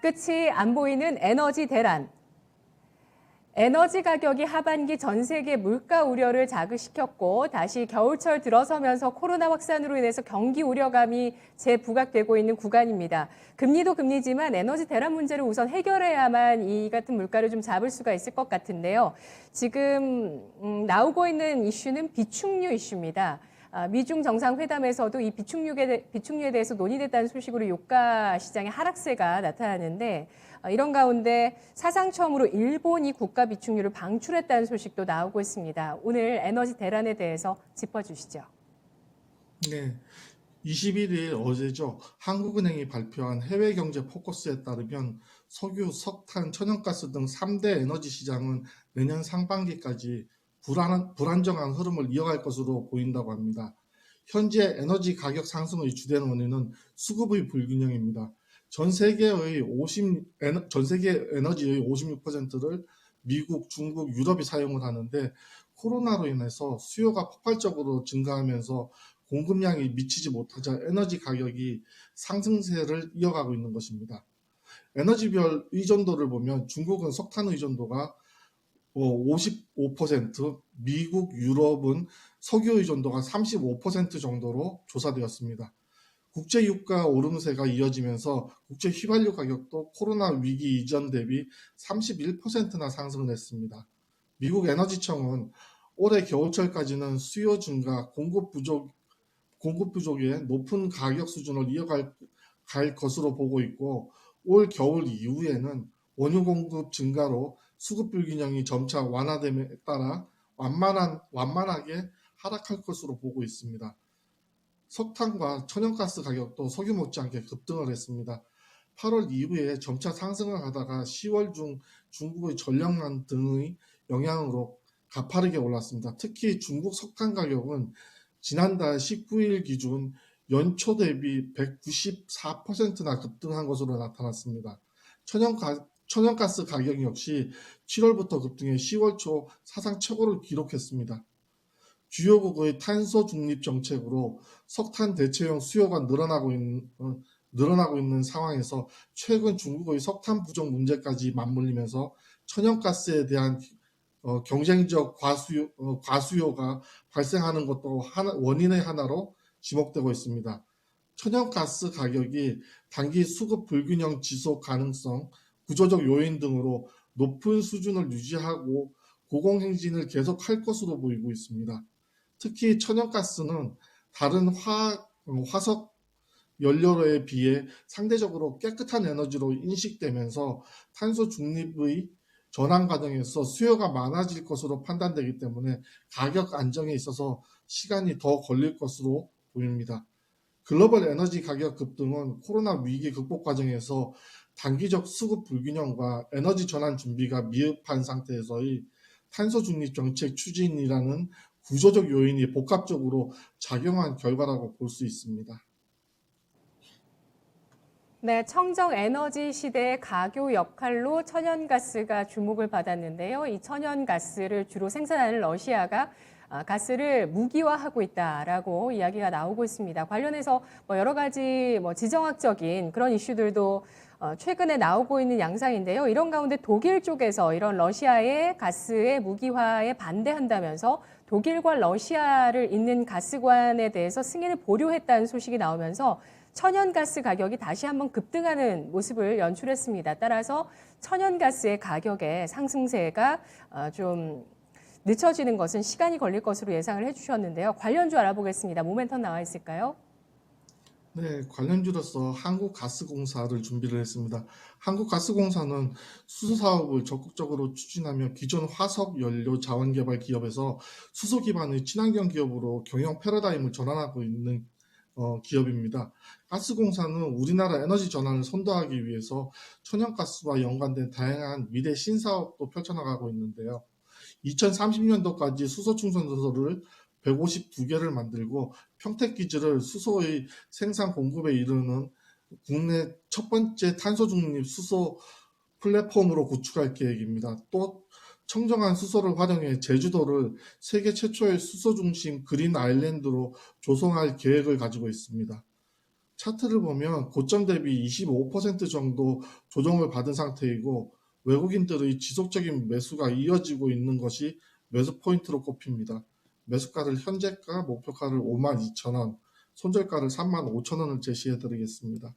끝이 안 보이는 에너지 대란. 에너지 가격이 하반기 전 세계 물가 우려를 자극시켰고 다시 겨울철 들어서면서 코로나 확산으로 인해서 경기 우려감이 재부각되고 있는 구간입니다. 금리도 금리지만 에너지 대란 문제를 우선 해결해야만 이 같은 물가를 좀 잡을 수가 있을 것 같은데요. 지금 나오고 있는 이슈는 비축유 이슈입니다. 미중 정상회담에서도 이 비축유에 대해서 논의됐다는 소식으로 유가 시장의 하락세가 나타나는데 이런 가운데 사상 처음으로 일본이 국가 비축유를 방출했다는 소식도 나오고 있습니다. 오늘 에너지 대란에 대해서 짚어주시죠. 네, 21일 어제죠. 한국은행이 발표한 해외 경제 포커스에 따르면 석유, 석탄, 천연가스 등 3대 에너지 시장은 내년 상반기까지 불안정한 흐름을 이어갈 것으로 보인다고 합니다. 현재 에너지 가격 상승의 주된 원인은 수급의 불균형입니다. 전 세계 에너지의 56%를 미국, 중국, 유럽이 사용을 하는데 코로나로 인해서 수요가 폭발적으로 증가하면서 공급량이 미치지 못하자 에너지 가격이 상승세를 이어가고 있는 것입니다. 에너지별 의존도를 보면 중국은 석탄 의존도가 55%, 미국, 유럽은 석유 의존도가 35% 정도로 조사되었습니다. 국제 유가 오름세가 이어지면서 국제 휘발유 가격도 코로나 위기 이전 대비 31%나 상승을 했습니다. 미국 에너지청은 올해 겨울철까지는 수요 증가, 공급 부족의 높은 가격 수준을 이어갈 것으로 보고 있고 올 겨울 이후에는 원유 공급 증가로 수급 불균형이 점차 완화됨에 따라 완만하게 하락할 것으로 보고 있습니다. 석탄과 천연가스 가격도 석유 못지않게 급등을 했습니다. 8월 이후에 점차 상승을 하다가 10월 중 중국의 전력난 등의 영향으로 가파르게 올랐습니다. 특히 중국 석탄 가격은 지난달 19일 기준 연초 대비 194%나 급등한 것으로 나타났습니다. 천연가스 가격 역시 7월부터 급등해 10월 초 사상 최고를 기록했습니다. 주요국의 탄소 중립 정책으로 석탄 대체용 수요가 늘어나고 있는 상황에서 최근 중국의 석탄 부족 문제까지 맞물리면서 천연가스에 대한 경쟁적 과수요가 발생하는 것도 원인의 하나로 지목되고 있습니다. 천연가스 가격이 단기 수급 불균형 지속 가능성, 구조적 요인 등으로 높은 수준을 유지하고 고공행진을 계속할 것으로 보이고 있습니다. 특히 천연가스는 다른 화석 연료에 비해 상대적으로 깨끗한 에너지로 인식되면서 탄소 중립의 전환 과정에서 수요가 많아질 것으로 판단되기 때문에 가격 안정에 있어서 시간이 더 걸릴 것으로 보입니다. 글로벌 에너지 가격 급등은 코로나 위기 극복 과정에서 단기적 수급 불균형과 에너지 전환 준비가 미흡한 상태에서의 탄소 중립 정책 추진이라는 구조적 요인이 복합적으로 작용한 결과라고 볼 수 있습니다. 네, 청정 에너지 시대의 가교 역할로 천연가스가 주목을 받았는데요. 이 천연가스를 주로 생산하는 러시아가 가스를 무기화하고 있다라고 이야기가 나오고 있습니다. 관련해서 여러 가지 지정학적인 그런 이슈들도 최근에 나오고 있는 양상인데요. 이런 가운데 독일 쪽에서 이런 러시아의 가스의 무기화에 반대한다면서 독일과 러시아를 잇는 가스관에 대해서 승인을 보류했다는 소식이 나오면서 천연가스 가격이 다시 한번 급등하는 모습을 연출했습니다. 따라서 천연가스의 가격의 상승세가 좀 늦춰지는 것은 시간이 걸릴 것으로 예상을 해주셨는데요. 관련주 알아보겠습니다. 모멘텀 나와 있을까요? 네, 관련주로서 한국가스공사를 준비를 했습니다. 한국가스공사는 수소 사업을 적극적으로 추진하며 기존 화석 연료 자원 개발 기업에서 수소 기반의 친환경 기업으로 경영 패러다임을 전환하고 있는 기업입니다. 가스공사는 우리나라 에너지 전환을 선도하기 위해서 천연가스와 연관된 다양한 미래 신사업도 펼쳐나가고 있는데요. 2030년도까지 수소 충전소를 152개를 만들고 평택기지를 수소의 생산 공급에 이르는 국내 첫 번째 탄소 중립 수소 플랫폼으로 구축할 계획입니다. 또 청정한 수소를 활용해 제주도를 세계 최초의 수소 중심 그린 아일랜드로 조성할 계획을 가지고 있습니다. 차트를 보면 고점 대비 25% 정도 조정을 받은 상태이고 외국인들의 지속적인 매수가 이어지고 있는 것이 매수 포인트로 꼽힙니다. 매수가를 현재가 목표가를 52,000원, 손절가를 35,000원을 제시해 드리겠습니다.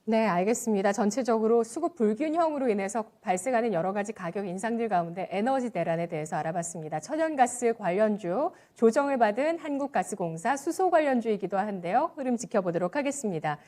네, 알겠습니다. 전체적으로 수급 불균형으로 인해서 발생하는 여러 가지 가격 인상들 가운데 에너지 대란에 대해서 알아봤습니다. 천연가스 관련주, 조정을 받은 한국가스공사 수소 관련주이기도 한데요. 흐름 지켜보도록 하겠습니다.